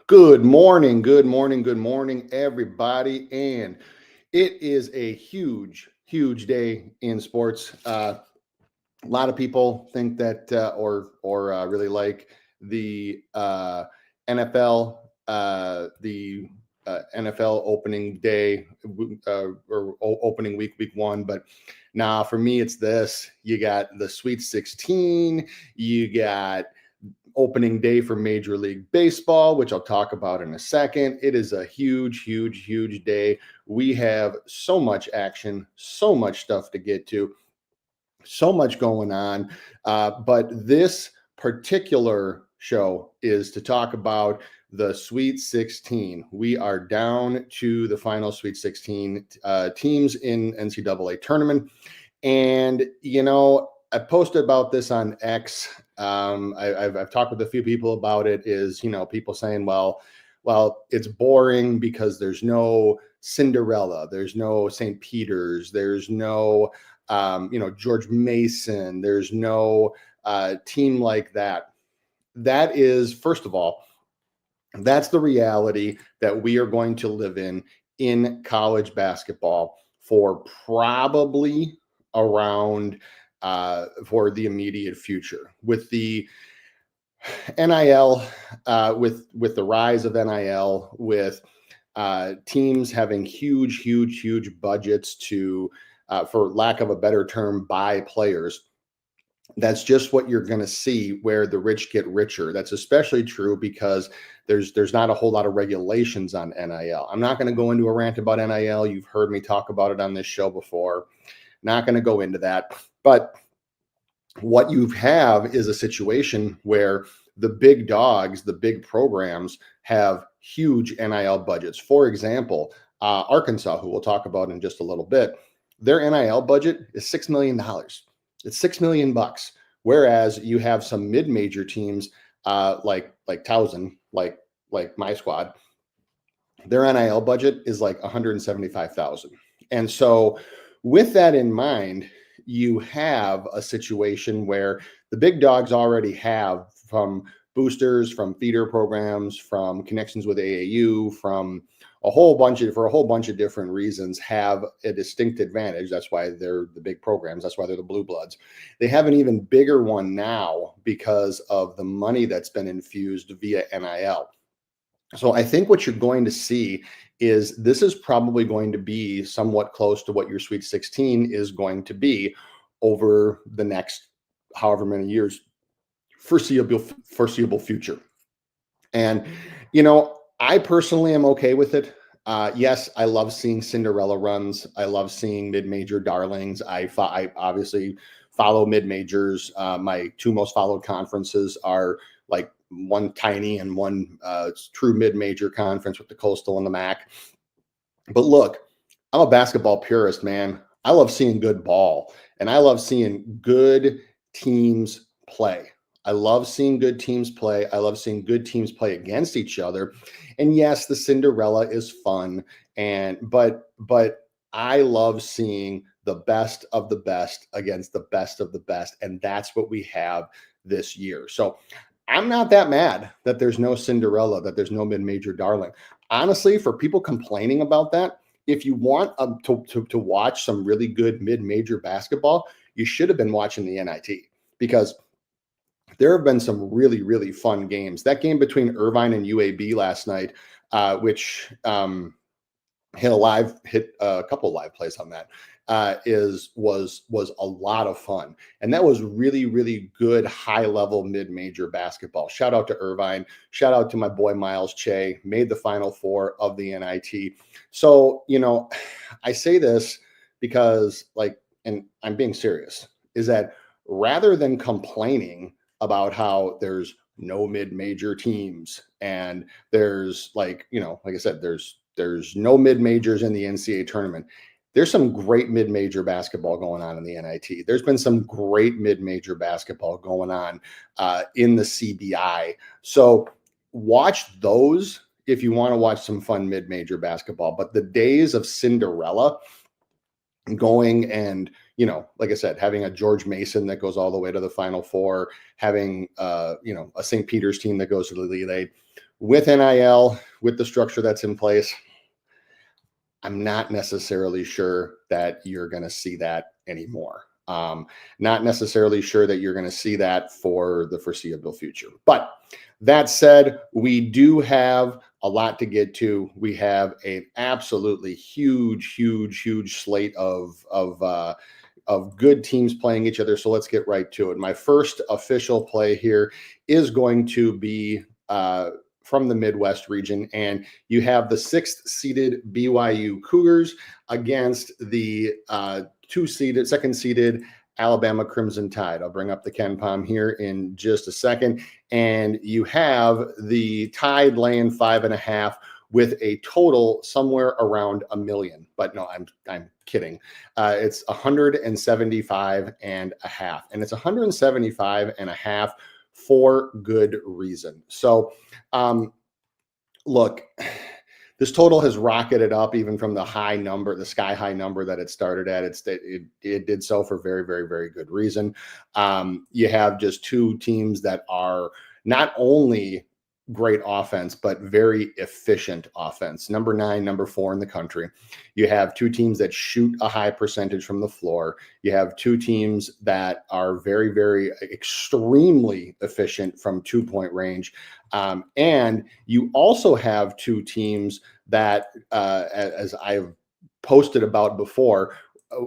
Good morning, everybody. And it is a huge, huge day in sports. A lot of people think that, or really like the NFL, the NFL opening day or opening week one. But nah, for me, it's this. You got the Sweet 16. You got opening day for Major League Baseball, which I'll talk about in a second. It is a huge, huge, huge day. We have so much action, so much stuff to get to, so much going on. But this particular show is to talk about the Sweet 16. We are down to the final Sweet 16 teams in NCAA tournament. And, I posted about this on X. I've talked with a few people about it. Is people saying, well, it's boring because there's no Cinderella, there's no St. Peter's, there's no George Mason, there's no team like that. That is, first of all, that's the reality that we are going to live in college basketball for probably around for the immediate future with the NIL, with the rise of NIL, with teams having huge, huge, huge budgets to, for lack of a better term, buy players. That's just what you're going to see, where the rich get richer. That's especially true because there's not a whole lot of regulations on NIL. I'm not going to go into a rant about NIL. You've heard me talk about it on this show before. Not going to go into that. But what you have is a situation where the big dogs, the big programs have huge NIL budgets. For example, Arkansas, who we'll talk about in just a little bit, their NIL budget is $6 million. It's $6 million. Whereas you have some mid-major teams like Towson, like my squad, their NIL budget is like 175,000. And so with that in mind, you have a situation where the big dogs already have, from boosters, from feeder programs, from connections with AAU, from a whole bunch of different reasons, have a distinct advantage. That's why they're the big programs. That's why they're the blue bloods. They have an even bigger one now because of the money that's been infused via NIL. So I think what you're going to see is this is probably going to be somewhat close to what your Sweet 16 is going to be over the next however many years, foreseeable future. And, I personally am okay with it. Yes, I love seeing Cinderella runs. I love seeing mid-major darlings. I obviously follow mid-majors. My two most followed conferences are like one tiny and one true mid-major conference with the Coastal and the MAC. But look, I'm a basketball purist, man. I love seeing good ball, and I love seeing good teams play. I love seeing good teams play. I love seeing good teams play against each other. And yes, the Cinderella is fun, but I love seeing the best of the best against the best of the best, and that's what we have this year. So I'm not that mad that there's no Cinderella, that there's no mid-major darling. Honestly, for people complaining about that, if you want to watch some really good mid-major basketball, you should have been watching the NIT, because there have been some really, really fun games. That game between Irvine and UAB last night, which hit a couple of live plays on that, was a lot of fun. And that was really, really good high level mid-major basketball. Shout out to Irvine. Shout out to my boy Miles Che, made the Final Four of the NIT. So, I say this because, and I'm being serious, is that rather than complaining about how there's no mid-major teams and there's like I said, there's no mid-majors in the NCAA tournament, there's some great mid-major basketball going on in the NIT. There's been some great mid-major basketball going on in the CBI. So watch those if you want to watch some fun mid-major basketball. But the days of Cinderella going and, like I said, having a George Mason that goes all the way to the Final Four, having, a St. Peter's team that goes to the Elite Eight, with NIL, with the structure that's in place, I'm not necessarily sure that you're going to see that anymore. Not necessarily sure that you're going to see that for the foreseeable future. But that said, we do have a lot to get to. We have an absolutely huge slate of good teams playing each other. So let's get right to it. My first official play here is going to be from the Midwest region, and you have the 6th seeded BYU Cougars against the second seeded Alabama Crimson Tide. I'll bring up the KenPom here in just a second. And you have the Tide laying 5.5 with a total somewhere around 1 million. But no, I'm kidding. It's 175.5, and it's 175.5 for good reason. So, look, this total has rocketed up even from the high number, the sky high number that it started at. It did so for very good reason. You have just two teams that are not only great offense, but very efficient offense. Number 9, number 4 in the country. You have two teams that shoot a high percentage from the floor. You have two teams that are very extremely efficient from 2-point range. And you also have two teams that, as I've posted about before,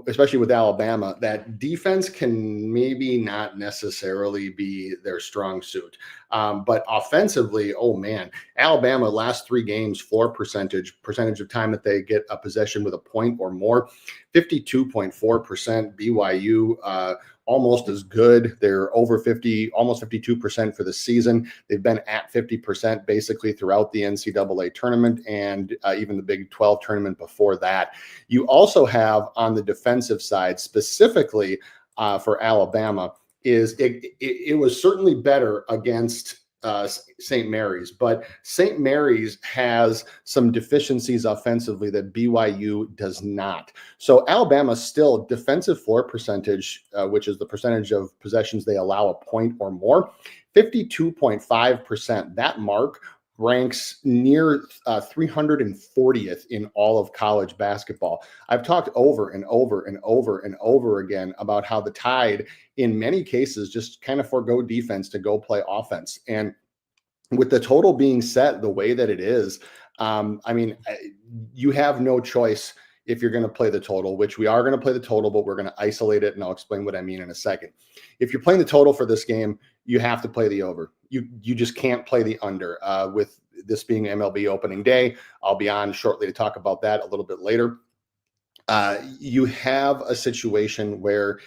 especially with Alabama, that defense can maybe not necessarily be their strong suit. But offensively, oh man, Alabama last 3 games, floor percentage of time that they get a possession with a point or more, 52.4%. BYU, almost as good. They're over 50, almost 52% for the season. They've been at 50% basically throughout the NCAA tournament and even the Big 12 tournament before that. You also have on the defensive side, specifically for Alabama, is it was certainly better against St. Mary's, but St. Mary's has some deficiencies offensively that BYU does not. So Alabama still defensive floor percentage, which is the percentage of possessions they allow a point or more, 52.5%. That mark ranks near 340th in all of college basketball. I've talked over and over again about how the Tide, in many cases, just kind of forego defense to go play offense. And with the total being set the way that it is, you have no choice if you're going to play the total, which we are going to play the total, but we're going to isolate it, and I'll explain what I mean in a second. If you're playing the total for this game, you have to play the over. You just can't play the under. With this being MLB opening day, I'll be on shortly to talk about that a little bit later. You have a situation where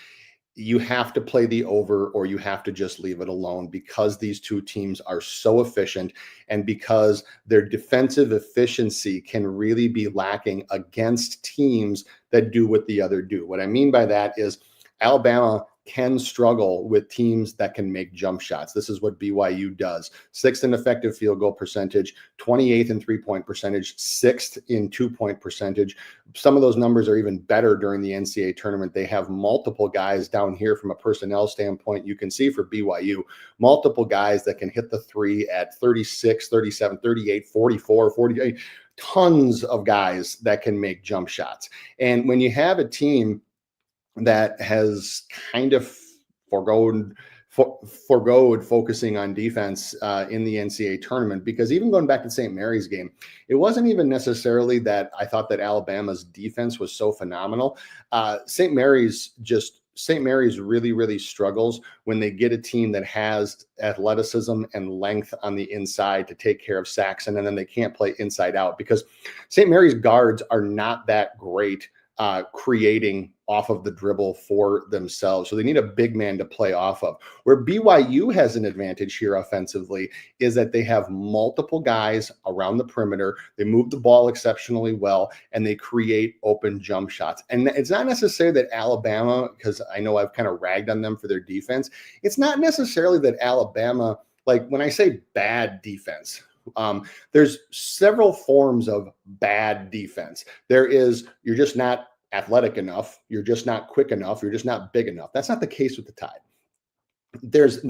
you have to play the over or you have to just leave it alone because these two teams are so efficient and because their defensive efficiency can really be lacking against teams that do what the other do. What I mean by that is Alabama can struggle with teams that can make jump shots. This is what BYU does. 6th in effective field goal percentage, 28th in 3-point percentage, 6th in 2-point percentage. Some of those numbers are even better during the NCAA tournament. They have multiple guys down here from a personnel standpoint. You can see for BYU, multiple guys that can hit the 3 at 36, 37, 38, 44, 48, tons of guys that can make jump shots. And when you have a team that has kind of foregoed focusing on defense in the NCAA tournament, because even going back to St. Mary's game, it wasn't even necessarily that I thought that Alabama's defense was so phenomenal. St. Mary's really struggles when they get a team that has athleticism and length on the inside to take care of Saxon, and then they can't play inside out because St. Mary's guards are not that great creating off of the dribble for themselves. So they need a big man to play off of. Where BYU has an advantage here offensively is that they have multiple guys around the perimeter. They move the ball exceptionally well, and they create open jump shots. And it's not necessarily that Alabama, because I know I've kind of ragged on them for their defense, it's not necessarily that Alabama, like when I say bad defense, there's several forms of bad defense. There is, you're just not athletic enough, you're just not quick enough, you're just not big enough. That's not the case with the Tide. There's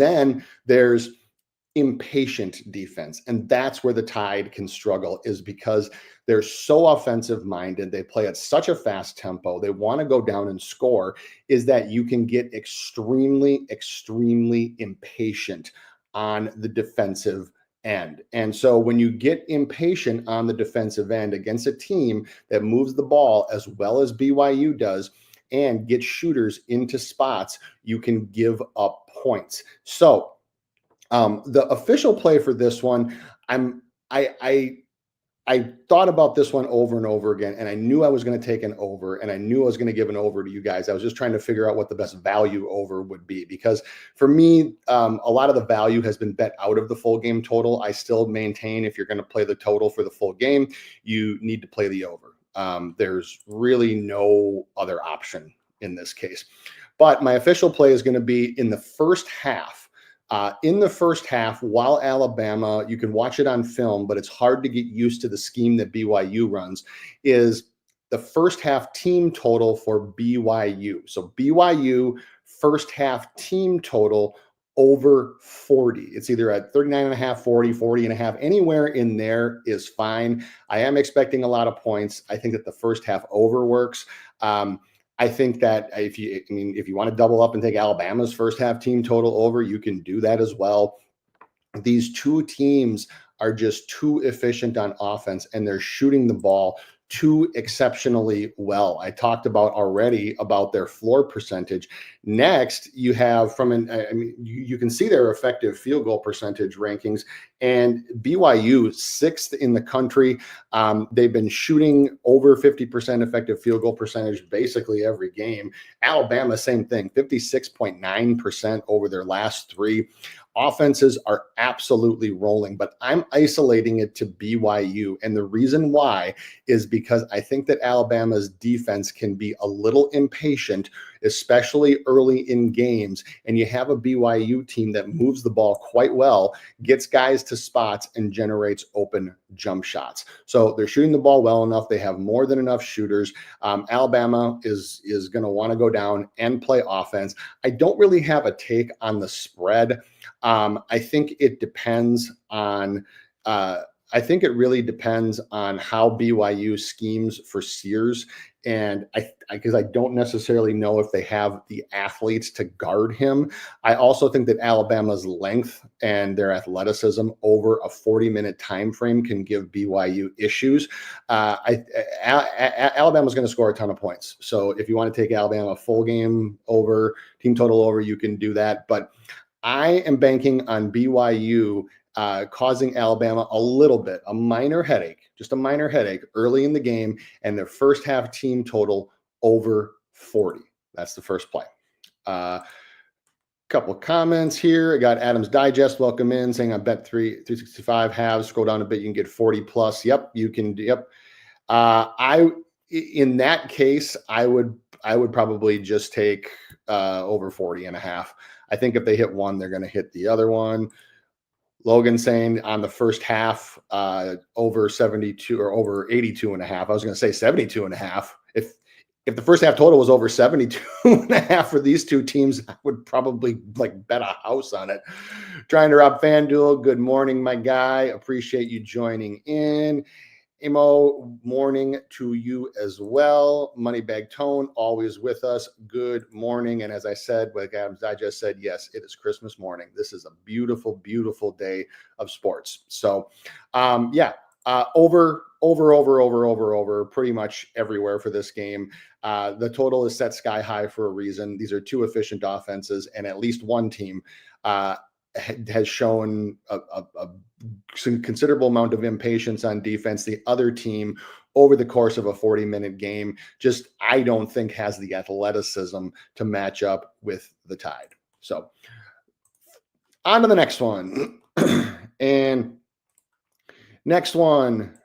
impatient defense. And that's where the Tide can struggle, is because they're so offensive minded. They play at such a fast tempo. They want to go down and score, is that you can get extremely, extremely impatient on the defensive end. And so when you get impatient on the defensive end against a team that moves the ball as well as BYU does and gets shooters into spots, you can give up points. So the official play for this one, I'm I thought about this one over and over again, and I knew I was going to take an over, and I knew I was going to give an over to you guys. I was just trying to figure out what the best value over would be, because for me, a lot of the value has been bet out of the full game total. I still maintain, if you're going to play the total for the full game, you need to play the over. There's really no other option in this case. But my official play is going to be in the first half. In the first half, while Alabama, you can watch it on film, but it's hard to get used to the scheme that BYU runs, is the first half team total for BYU. So BYU first half team total over 40. It's either at 39 and a half, 40, 40 and a half. Anywhere in there is fine. I am expecting a lot of points. I think that the first half over works. I think that if you want to double up and take Alabama's first half team total over, you can do that as well. These two teams are just too efficient on offense, and they're shooting the ball too exceptionally well. I talked about already about their floor percentage. Next, you have you can see their effective field goal percentage rankings, and BYU sixth in the country. They've been shooting over 50% effective field goal percentage basically every game. Alabama, same thing, 56.9% over their last three. Offenses are absolutely rolling, but I'm isolating it to BYU. And the reason why is because I think that Alabama's defense can be a little impatient, especially early in games. And you have a BYU team that moves the ball quite well, gets guys to spots, and generates open jump shots. So they're shooting the ball well enough. They have more than enough shooters. Alabama is going to want to go down and play offense. I don't really have a take on the spread. I think it depends on I think it really depends on how BYU schemes for Sears. And because I don't necessarily know if they have the athletes to guard him. I also think that Alabama's length and their athleticism over a 40-minute time frame can give BYU issues. Alabama's going to score a ton of points. So if you want to take Alabama full game over, team total over, you can do that. But I am banking on BYU causing Alabama a minor headache early in the game, and their first half team total over 40. That's the first play. Couple of comments here. I got Adams Digest, welcome in, saying I bet 365 halves. Scroll down a bit, you can get 40 plus. Yep, you can. Yep. In that case, I would probably just take over 40 and a half. I think if they hit one, they're going to hit the other one. Logan saying on the first half, over 72 or over 82 and a half. I was going to say 72 and a half. If the first half total was over 72 and a half for these two teams, I would probably bet a house on it. Trying to rob FanDuel. Good morning, my guy. Appreciate you joining in. Imo, morning to you as well. Moneybag Tone, always with us. Good morning. And as I said, like Adams, I just said, yes, it is Christmas morning. This is a beautiful, beautiful day of sports. So, over pretty much everywhere for this game. The total is set sky high for a reason. These are two efficient offenses, and at least one team has shown some considerable amount of impatience on defense. The other team, over the course of a 40-minute game, just I don't think has the athleticism to match up with the Tide. So on to the next one. And next one,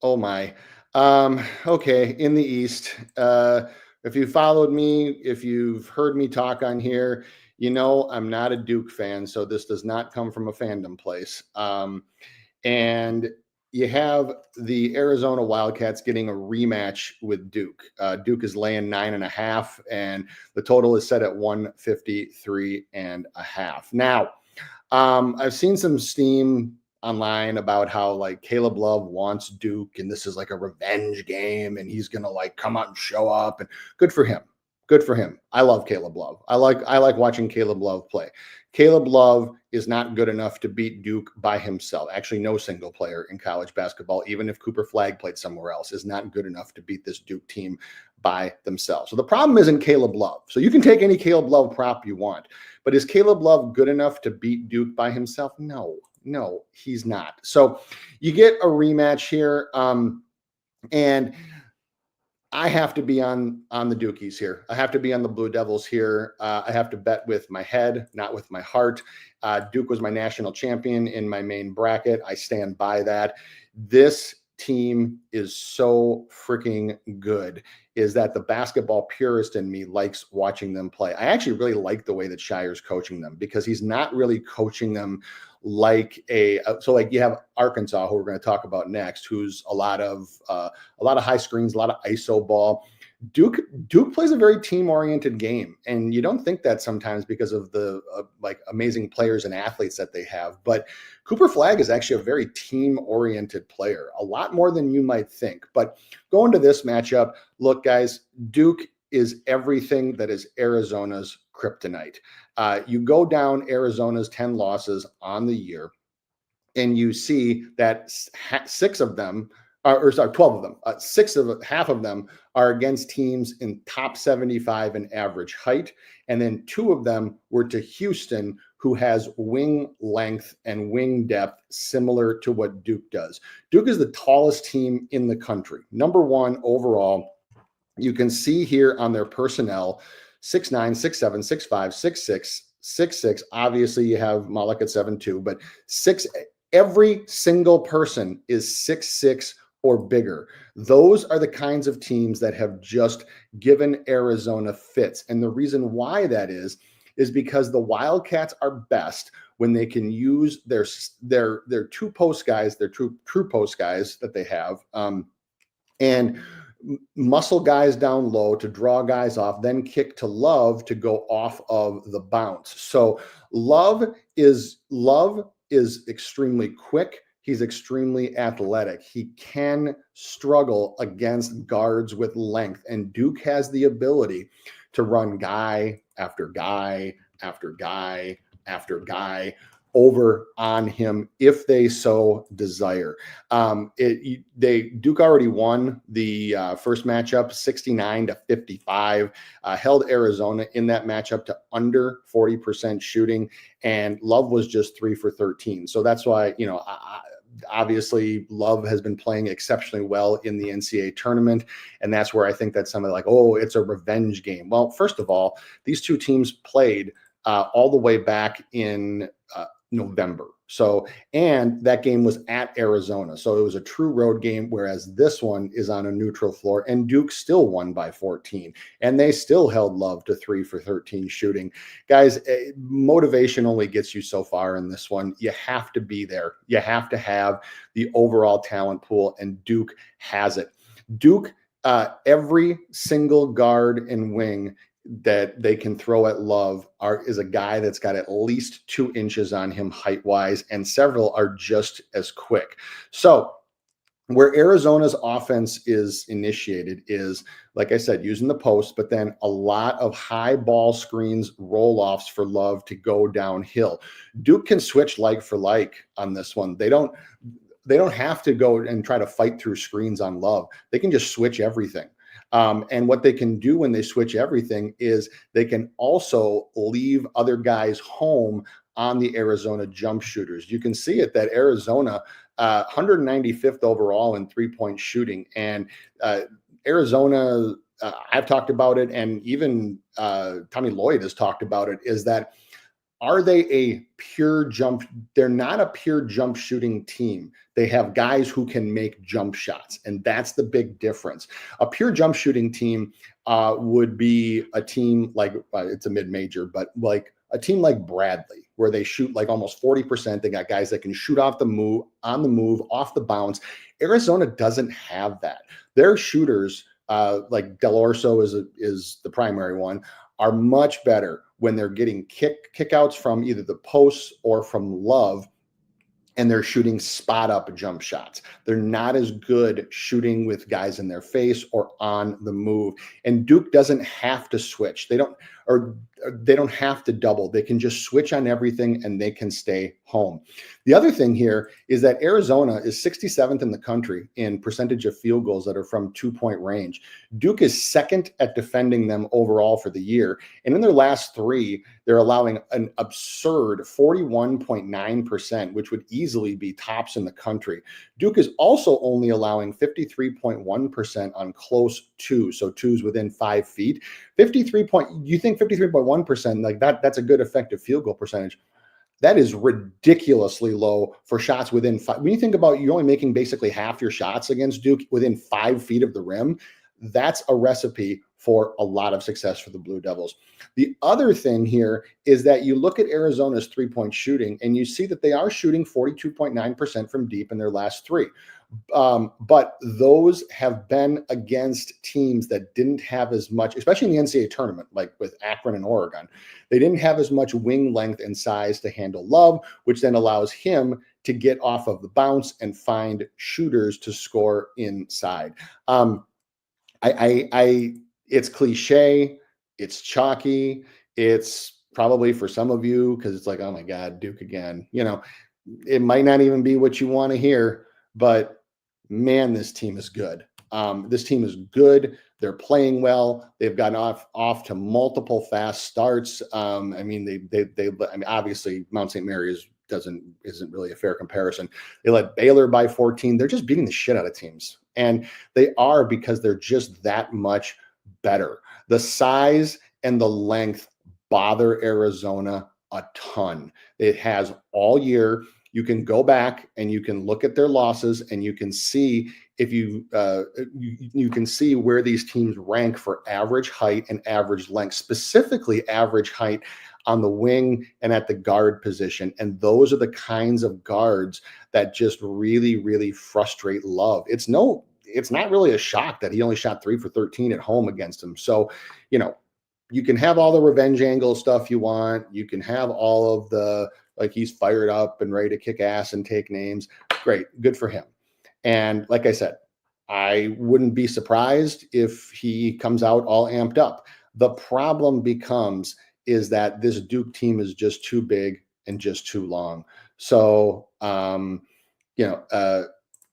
oh my. Okay, in the East. If you followed me, if you've heard me talk on here, you know I'm not a Duke fan, so this does not come from a fandom place. And you have the Arizona Wildcats getting a rematch with Duke. Duke is laying 9.5, and the total is set at 153.5. Now, I've seen some steam online about how like Caleb Love wants Duke and this is like a revenge game and he's gonna like come out and show up, and good for him. Good for him. I love Caleb Love. I like watching Caleb Love play. Caleb Love is not good enough to beat Duke by himself. Actually, no single player in college basketball, even if Cooper Flagg played somewhere else, is not good enough to beat this Duke team by themselves. So the problem isn't Caleb Love. So you can take any Caleb Love prop you want, but is Caleb Love good enough to beat Duke by himself? No, he's not. So you get a rematch here. And I have to be on the Dukies here. I have to be on the Blue Devils here. I have to bet with my head, not with my heart. Duke was my national champion in my main bracket. I stand by that. This team is so freaking good, is that the basketball purist in me likes watching them play. I actually really like the way that Shire's coaching them, because he's not really coaching them like so like you have Arkansas, who we're going to talk about next, who's a lot of high screens, a lot of ISO ball. Duke plays a very team-oriented game, and you don't think that sometimes because of the like amazing players and athletes that they have. But Cooper Flagg is actually a very team-oriented player, a lot more than you might think. But going to this matchup, look, guys, Duke is everything that is Arizona's kryptonite. You go down Arizona's 10 losses on the year, and you see that 6 of them, or sorry, 12 of them, half of them are against teams in top 75 in average height. And then 2 of them were to Houston, who has wing length and wing depth similar to what Duke does. Duke is the tallest team in the country, number 1 overall. You can see here on their personnel, 6'9", 6'7", 6'5", 6'6", 6'6". Obviously, you have Malik at 7'2", but every single person is 6'6" or bigger. Those are the kinds of teams that have just given Arizona fits. And the reason why that is because the Wildcats are best when they can use their 2 post guys, their true post guys that they have, and muscle guys down low to draw guys off, then kick to Love to go off of the bounce. So Love is extremely quick. He's extremely athletic. He can struggle against guards with length, and Duke has the ability to run guy after guy after guy after guy over on him if they so desire. Duke already won the first matchup 69-55, held Arizona in that matchup to under 40% shooting, and Love was just 3 for 13. So that's why, obviously Love has been playing exceptionally well in the NCAA tournament. And that's where I think that somebody like, oh, it's a revenge game. Well, first of all, these 2 teams played all the way back in November. So, and that game was at Arizona. So it was a true road game, whereas this one is on a neutral floor, and Duke still won by 14, and they still held Love to 3 for 13 shooting. Guys, motivation only gets you so far in this one. You have to be there. You have to have the overall talent pool, and Duke has it. Duke, every single guard and wing that they can throw at Love is a guy that's got at least 2 inches on him height wise, and several are just as quick. So where Arizona's offense is initiated is, like I said, using the post, but then a lot of high ball screens, roll-offs for Love to go downhill. Duke can switch like for like on this one. They don't have to go and try to fight through screens on Love. They can just switch everything. And what they can do when they switch everything is they can also leave other guys home on the Arizona jump shooters. You can see it that Arizona, 195th overall in 3-point shooting. And Arizona, I've talked about it, and even Tommy Lloyd has talked about it, is that are they a pure jump? They're not a pure jump shooting team. They have guys who can make jump shots, and that's the big difference. A pure jump shooting team would be a team like, it's a mid-major, but like a team like Bradley, where they shoot like almost 40%. They got guys that can shoot off the move, on the move, off the bounce. Arizona doesn't have that. Their shooters, like Del Orso is the primary one, are much better when they're getting kickouts from either the posts or from Love, and they're shooting spot up jump shots. They're not as good shooting with guys in their face or on the move. And Duke doesn't have to switch. Or they don't have to double. They can just switch on everything and they can stay home. The other thing here is that Arizona is 67th in the country in percentage of field goals that are from 2-point range. Duke is second at defending them overall for the year. And in their last three, they're allowing an absurd 41.9%, which would easily be tops in the country. Duke is also only allowing 53.1% on close twos, so twos within 5 feet. You think 53.1%, like that's a good effective field goal percentage. That is ridiculously low for shots within 5. When you think about you're only making basically half your shots against Duke within 5 feet of the rim, that's a recipe for a lot of success for the Blue Devils. The other thing here is that you look at Arizona's three-point shooting and you see that they are shooting 42.9% from deep in their last three. But those have been against teams that didn't have as much, especially in the NCAA tournament, like with Akron and Oregon. They didn't have as much wing length and size to handle Love, which then allows him to get off of the bounce and find shooters to score inside. It's cliche, it's chalky, it's probably for some of you because it's like, oh my God, Duke again. It might not even be what you want to hear, but man, this team is good. This team is good. They're playing well. They've gotten off to multiple fast starts. I mean, obviously Mount St. Mary's isn't really a fair comparison. They led Baylor by 14. They're just beating the shit out of teams. And they are because they're just that much better. The size and the length bother Arizona a ton. It has all year. You can go back and you can look at their losses and you can see if you can see where these teams rank for average height and average length, specifically average height on the wing and at the guard position. And those are the kinds of guards that just really, really frustrate Love. It's not really a shock that he only shot 3 for 13 at home against him. So, you can have all the revenge angle stuff you want. You can have all of the, like, he's fired up and ready to kick ass and take names. Great. Good for him. And like I said, I wouldn't be surprised if he comes out all amped up. The problem becomes is that this Duke team is just too big and just too long. So, yeah,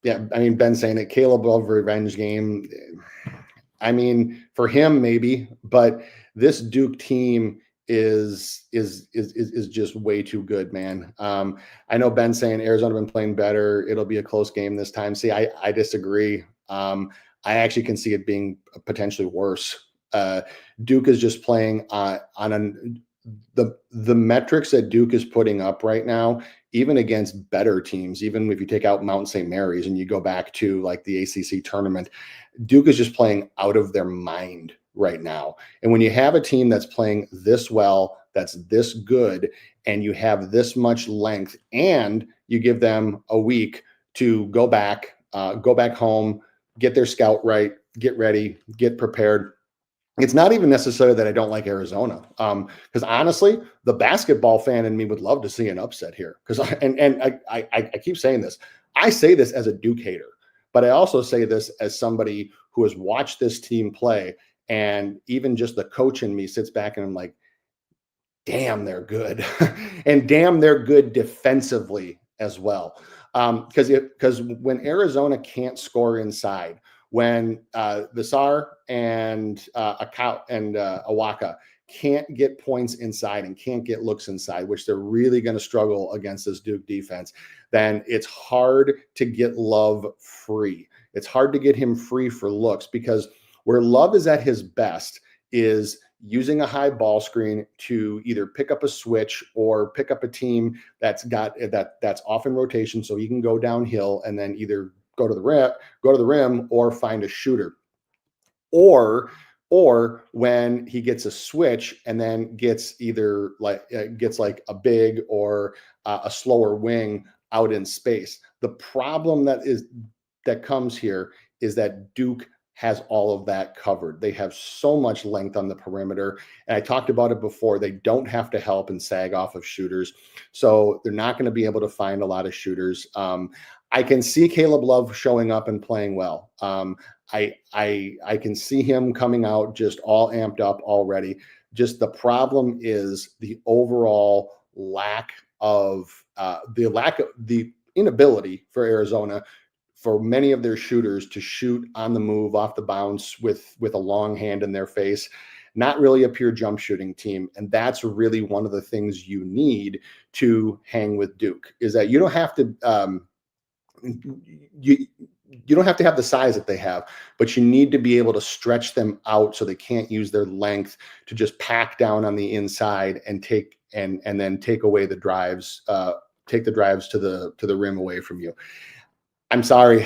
I mean, Ben saying it, Caleb Love revenge game. I mean, for him, maybe, but this Duke team is just way too good, man. I know Ben saying Arizona been playing better. It'll be a close game this time. See, I disagree. I actually can see it being potentially worse. Duke is just playing the metrics that Duke is putting up right now, even against better teams, even if you take out Mount St. Mary's and you go back to like the ACC tournament, Duke is just playing out of their mind right now. And when you have a team that's playing this well, that's this good, and you have this much length, and you give them a week to go back home, get their scout right, get ready, get prepared. It's not even necessarily that I don't like Arizona, because honestly, the basketball fan in me would love to see an upset here. Because I keep saying this. I say this as a Duke hater, but I also say this as somebody who has watched this team play, and even just the coach in me sits back and I'm like, damn, they're good, and damn, they're good defensively as well. Because when Arizona can't score inside, when Visar and Awaka can't get points inside and can't get looks inside, which they're really going to struggle against this Duke defense, then it's hard to get Love free. It's hard to get him free for looks, because where Love is at his best is using a high ball screen to either pick up a switch or pick up a team that's off in rotation, so he can go downhill and then either go to the rim or find a shooter. Or when he gets a switch and then gets either like a big or a slower wing out in space. The problem that comes here is that Duke has all of that covered. They have so much length on the perimeter. And I talked about it before. They don't have to help and sag off of shooters. So they're not going to be able to find a lot of shooters. I can see Caleb Love showing up and playing well. I can see him coming out just all amped up already. Just the problem is the overall lack of the inability for Arizona, for many of their shooters, to shoot on the move off the bounce with a long hand in their face. Not really a pure jump shooting team. And that's really one of the things you need to hang with Duke, is that you don't have to you don't have to have the size that they have, but you need to be able to stretch them out so they can't use their length to just pack down on the inside and take and then take away the drives, take the drives to the rim away from you. I'm sorry.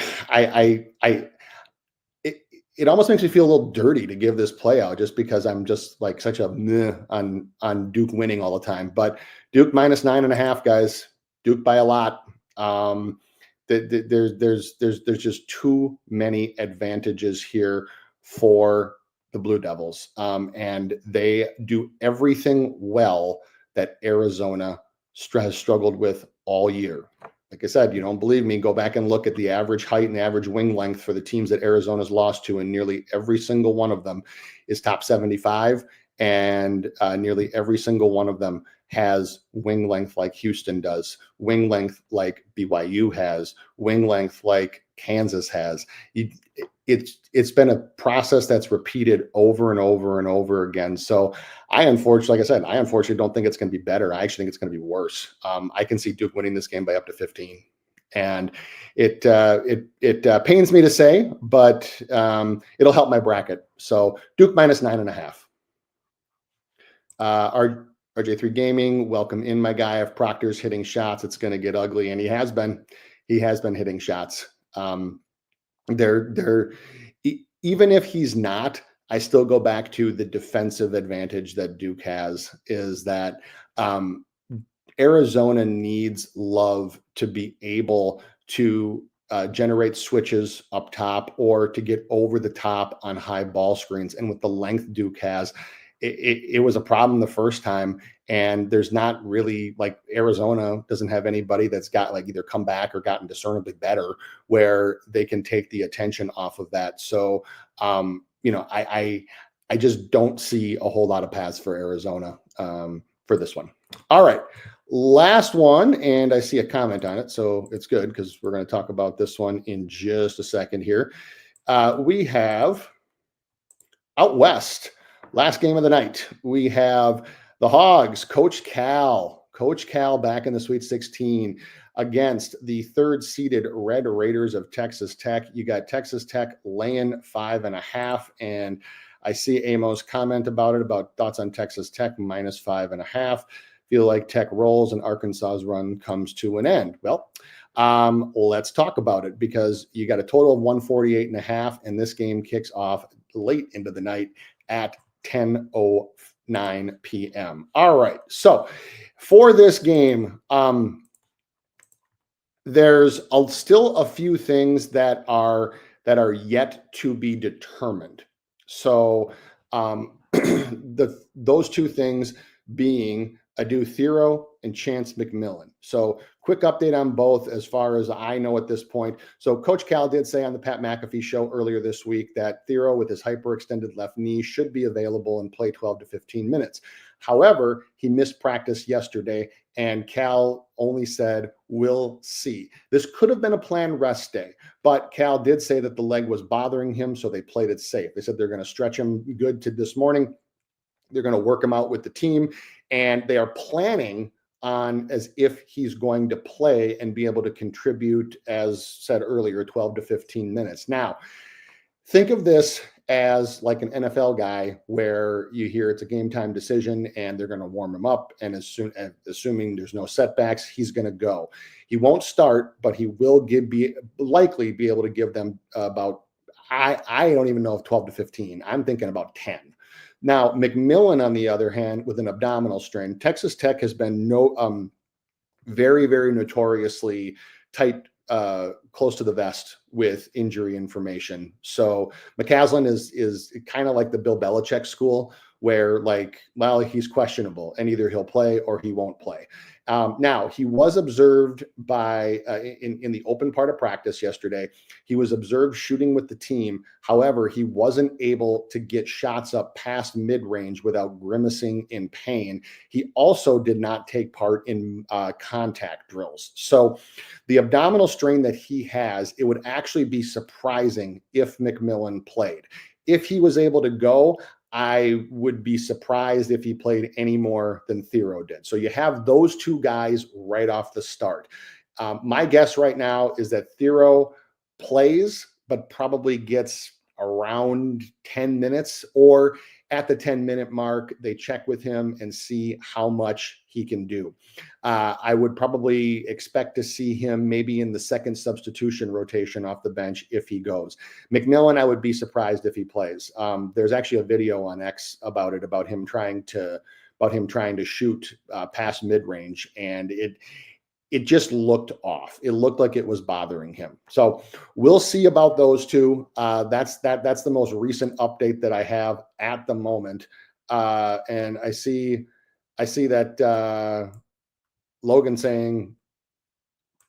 It almost makes me feel a little dirty to give this play out, just because I'm just like such a meh on Duke winning all the time. But Duke minus 9.5, guys. Duke by a lot. There's just too many advantages here for the Blue Devils, and they do everything well that Arizona has struggled with all year. Like I said, you don't believe me, go back and look at the average height and average wing length for the teams that Arizona's lost to, and nearly every single one of them is top 75, and nearly every single one of them has wing length like Houston does, wing length like BYU has, wing length like Kansas has. It's been a process that's repeated over and over and over again. So I unfortunately don't think it's going to be better. I actually think it's going to be worse. I can see Duke winning this game by up to 15. And it pains me to say, but it'll help my bracket. So Duke minus 9.5. RJ3 Gaming, welcome in, my guy. If Proctor's hitting shots, it's going to get ugly, and he has been hitting shots. Even if he's not, I still go back to the defensive advantage that Duke has, is that Arizona needs Love to be able to generate switches up top or to get over the top on high ball screens. And with the length Duke has, it was a problem the first time, and there's not really, like, Arizona doesn't have anybody that's got like either come back or gotten discernibly better where they can take the attention off of that. So I just don't see a whole lot of paths for Arizona for this one. All right, last one, and I see a comment on it, so it's good because we're going to talk about this one in just a second here. We have out west. Last game of the night, we have the Hogs, Coach Cal back in the Sweet 16 against the third-seeded Red Raiders of Texas Tech. You got Texas Tech laying 5.5, and I see Amos comment about it, about thoughts on Texas Tech minus 5.5. Feel like Tech rolls and Arkansas's run comes to an end. Well, let's talk about it, because you got a total of 148.5, and this game kicks off late into the night at 10:09 p.m. All right. So for this game, there's still a few things that are yet to be determined. So those two things being Adu Thero and Chance McMillan. So quick update on both as far as I know at this point. So Coach Cal did say on the Pat McAfee show earlier this week that Thero, with his hyperextended left knee, should be available and play 12 to 15 minutes. However, he missed practice yesterday, and Cal only said, "We'll see." This could have been a planned rest day, but Cal did say that the leg was bothering him, so they played it safe. They said they're going to stretch him good to this morning. They're going to work him out with the team, and they are planning on as if he's going to play and be able to contribute, as said earlier, 12 to 15 minutes. Now, think of this as like an NFL guy where you hear it's a game time decision and they're going to warm him up, and assuming there's no setbacks, he's going to go. He won't start, but he will likely be able to give them about, I don't even know if 12 to 15. I'm thinking about 10. Now, McMillan, on the other hand, with an abdominal strain, Texas Tech has been very, very notoriously tight close to the vest with injury information. So McCaslin is kind of like the Bill Belichick school, where like, well, he's questionable and either he'll play or he won't play. Now he was observed by in the open part of practice yesterday. He was observed shooting with the team. However, he wasn't able to get shots up past mid-range without grimacing in pain. He also did not take part in contact drills. So the abdominal strain that he has, it would actually be surprising if McMillan played. If he was able to go, I would be surprised if he played any more than Thero did. So you have those two guys right off the start. My guess right now is that Thero plays, but probably gets around 10 minutes, or at the 10-minute mark, they check with him and see how much he can do. I would probably expect to see him maybe in the second substitution rotation off the bench if he goes. McMillan, I would be surprised if he plays. There's actually a video on X about it, about him trying to shoot past mid-range, and it just looked off. It looked like it was bothering him. So we'll see about those two. That's the most recent update that I have at the moment. And I see that Logan saying,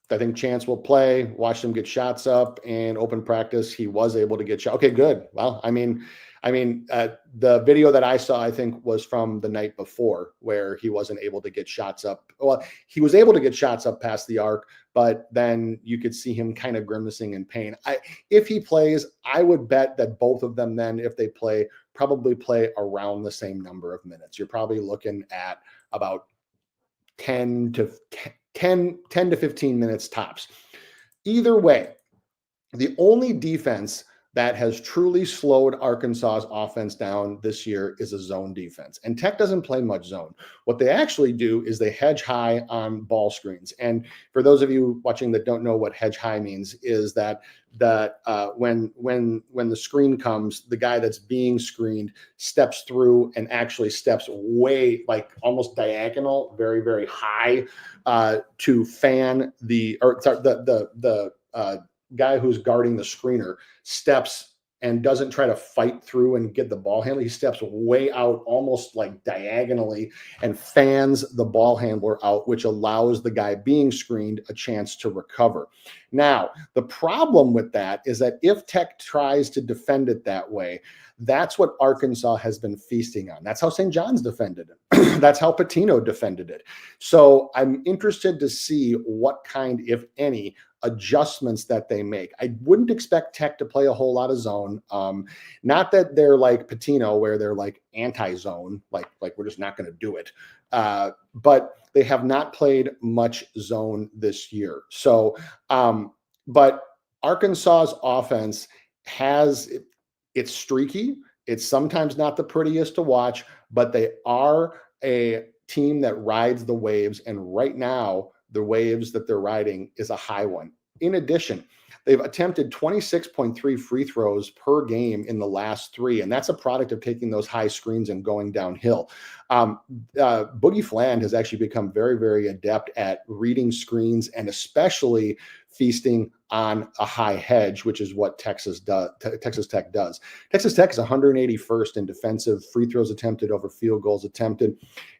I think Chance will play. Watched him get shots up and open practice. He was able to get shot. Okay, good. Well, I mean, the video that I saw, I think, was from the night before, where he wasn't able to get shots up. Well, he was able to get shots up past the arc, but then you could see him kind of grimacing in pain. If he plays, I would bet that both of them then, if they play, probably play around the same number of minutes. You're probably looking at about 10 to 15 minutes tops. Either way, the only defense that has truly slowed Arkansas's offense down this year is a zone defense. And Tech doesn't play much zone. What they actually do is they hedge high on ball screens. And for those of you watching that don't know what hedge high means, is that when the screen comes, the guy that's being screened steps through and actually steps way, like almost diagonal, very, very high, to fan the guy who's guarding the screener steps and doesn't try to fight through and get the ball handler. He steps way out, almost like diagonally, and fans the ball handler out, which allows the guy being screened a chance to recover. Now, the problem with that is that if Tech tries to defend it that way, that's what Arkansas has been feasting on. That's how St. John's defended it. That's how Patino defended it. So I'm interested to see what kind, if any, adjustments that they make. I wouldn't expect Tech to play a whole lot of zone. Not that they're like Patino, where they're like anti-zone, like we're just not going to do it. But they have not played much zone this year. So, but Arkansas's offense it's streaky. It's sometimes not the prettiest to watch, but they are a team that rides the waves. And right now, the waves that they're riding is a high one. In addition, they've attempted 26.3 free throws per game in the last 3, and that's a product of taking those high screens and going downhill. Boogie Fland has actually become very, very adept at reading screens and especially feasting on a high hedge, which is what Texas Tech does. Texas Tech is 181st in defensive free throws attempted over field goals attempted.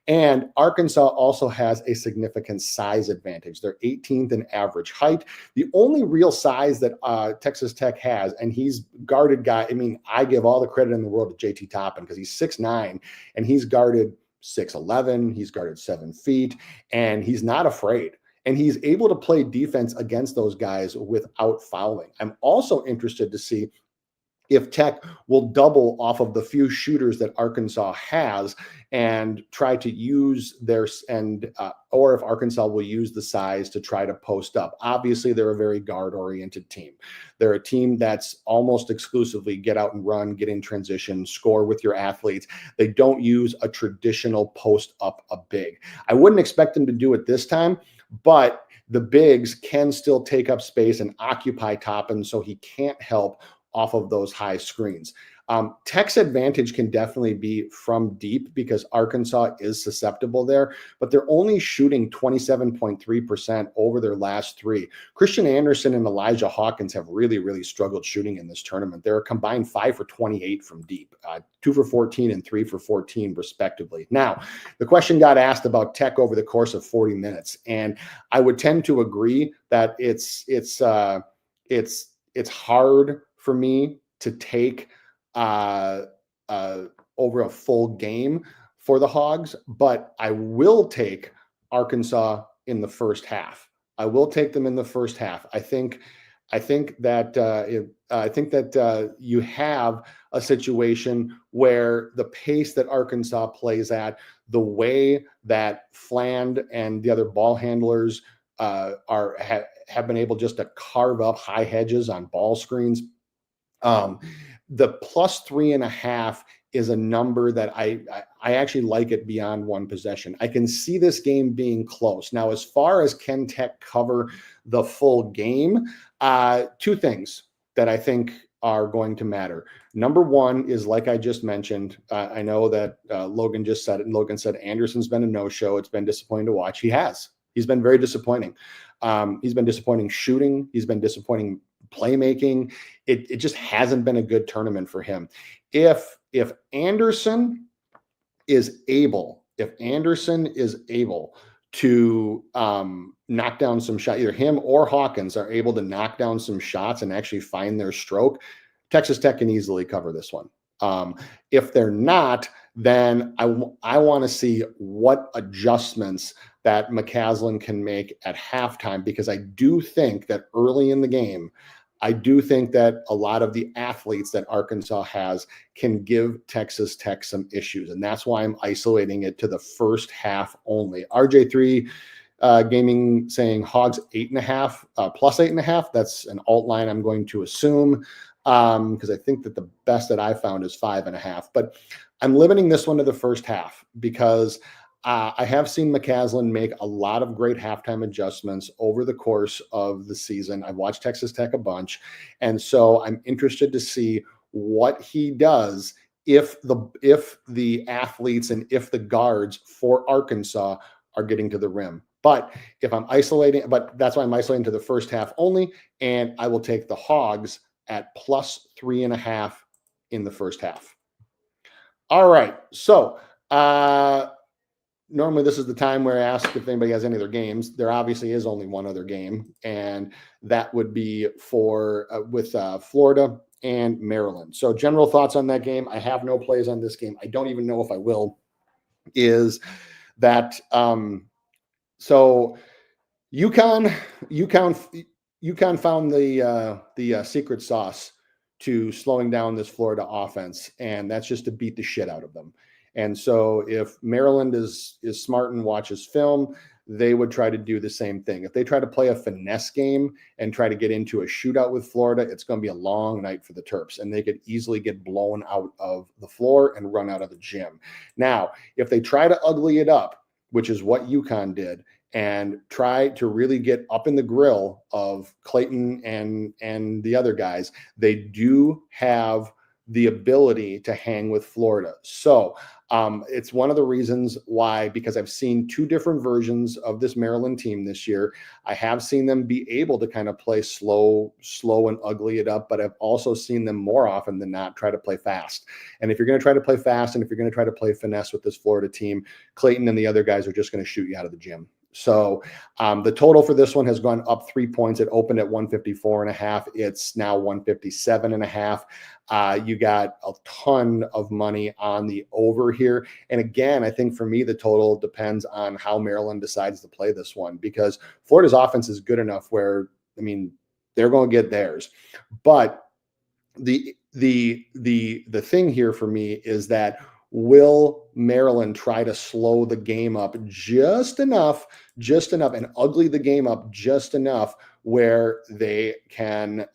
And Arkansas also has a significant size advantage. They're 18th in average height. The only real size that Texas Tech has, and he's guarded guy. I mean, I give all the credit in the world to JT Toppin because he's 6'9", and he's guarded 6'11". He's guarded 7 feet, and he's not afraid. And he's able to play defense against those guys without fouling. I'm also interested to see if Tech will double off of the few shooters that Arkansas has and try to use or if Arkansas will use the size to try to post up. Obviously, they're a very guard-oriented team. They're a team that's almost exclusively get out and run, get in transition, score with your athletes. They don't use a traditional post up a big. I wouldn't expect them to do it this time, but the bigs can still take up space and occupy Toppin, so he can't help off of those high screens. Tech's advantage can definitely be from deep because Arkansas is susceptible there, but they're only shooting 27.3% over their last three. Christian Anderson and Elijah Hawkins have really, really struggled shooting in this tournament. They're a combined 5 for 28 from deep, 2 for 14 and 3 for 14 respectively. Now, the question got asked about Tech over the course of 40 minutes, and I would tend to agree that it's hard for me to take over a full game for the Hogs, but I will take Arkansas in the first half. I will take them in the first half. I think that you have a situation where the pace that Arkansas plays at, the way that Fland and the other ball handlers have been able just to carve up high hedges on ball screens. The +3.5 is a number that I actually like it beyond one possession. I can see this game being close. Now, as far as can Tech cover the full game, two things that I think are going to matter. Number one is, like I just mentioned, I know that Logan just said it, and Logan said Anderson's been a no-show. It's been disappointing to watch. He has. He's been very disappointing. He's been disappointing shooting. He's been disappointing playmaking. It just hasn't been a good tournament for him. If Anderson is able to knock down some shots, either him or Hawkins are able to knock down some shots and actually find their stroke, Texas Tech can easily cover this one. If they're not, then I want to see what adjustments that McCasland can make at halftime, because I do think that early in the game, I do think that a lot of the athletes that Arkansas has can give Texas Tech some issues. And that's why I'm isolating it to the first half only. RJ3 Gaming saying Hogs 8.5, plus 8.5. That's an alt line I'm going to assume, because I think that the best that I found is 5.5. But I'm limiting this one to the first half because I have seen McCasland make a lot of great halftime adjustments over the course of the season. I've watched Texas Tech a bunch, and so I'm interested to see what he does if the athletes and if the guards for Arkansas are getting to the rim. But that's why I'm isolating to the first half only, and I will take the Hogs at +3.5 in the first half. All right, so normally this is the time where I ask if anybody has any other games. There obviously is only one other game, and that would be with Florida and Maryland. So general thoughts on that game. I have no plays on this game. I don't even know if I will. Is that so UConn found the secret sauce to slowing down this Florida offense, and that's just to beat the shit out of them. And so if Maryland is smart and watches film, they would try to do the same thing. If they try to play a finesse game and try to get into a shootout with Florida, it's going to be a long night for the Terps, and they could easily get blown out of the floor and run out of the gym. Now, if they try to ugly it up, which is what UConn did, and try to really get up in the grill of Clayton and the other guys, they do have the ability to hang with Florida. So it's one of the reasons why, because I've seen two different versions of this Maryland team this year. I have seen them be able to kind of play slow and ugly it up, but I've also seen them more often than not try to play fast. And if you're going to try to play fast, and if you're going to try to play finesse with this Florida team, Clayton and the other guys are just going to shoot you out of the gym. So the total for this one has gone up 3 points. It opened at 154.5. It's now 157.5. You got a ton of money on the over here. And again, I think for me, the total depends on how Maryland decides to play this one, because Florida's offense is good enough where, I mean, they're going to get theirs. But the thing here for me is that, will Maryland try to slow the game up just enough and ugly the game up just enough where they can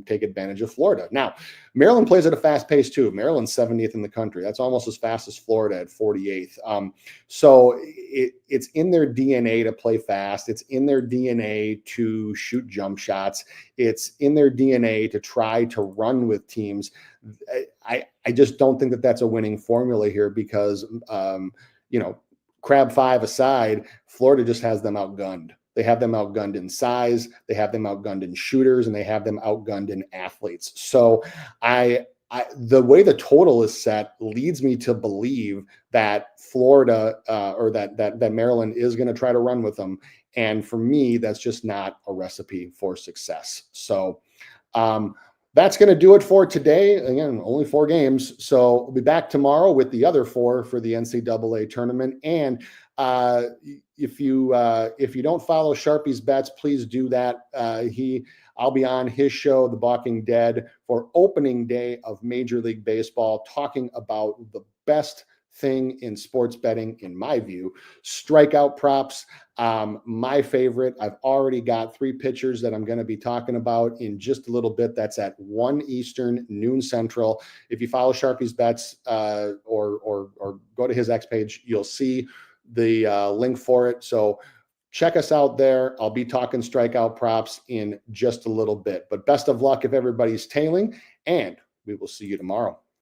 take advantage of Florida. Now, Maryland plays at a fast pace too. Maryland's 70th in the country. That's almost as fast as Florida at 48th. So it's in their DNA to play fast. It's in their DNA to shoot jump shots. It's in their DNA to try to run with teams. I just don't think that that's a winning formula here because, crab five aside, Florida just has them outgunned. They have them outgunned in size, they have them outgunned in shooters, and they have them outgunned in athletes. So the way the total is set leads me to believe that Florida or that Maryland is going to try to run with them. And for me, that's just not a recipe for success. So that's going to do it for today. Again, only 4 games. So we'll be back tomorrow with the other 4 for the NCAA tournament. And if you don't follow Sharpie's Bets, please do that. I'll be on his show, The Balking Dead, for opening day of Major League Baseball, talking about the best thing in sports betting, in my view, strikeout props. My favorite, I've already got 3 pitchers that I'm going to be talking about in just a little bit. That's at 1 Eastern, noon Central. If you follow Sharpie's Bets or go to his X page, you'll see the link for it. So check us out there. I'll be talking strikeout props in just a little bit. But best of luck if everybody's tailing, and we will see you tomorrow.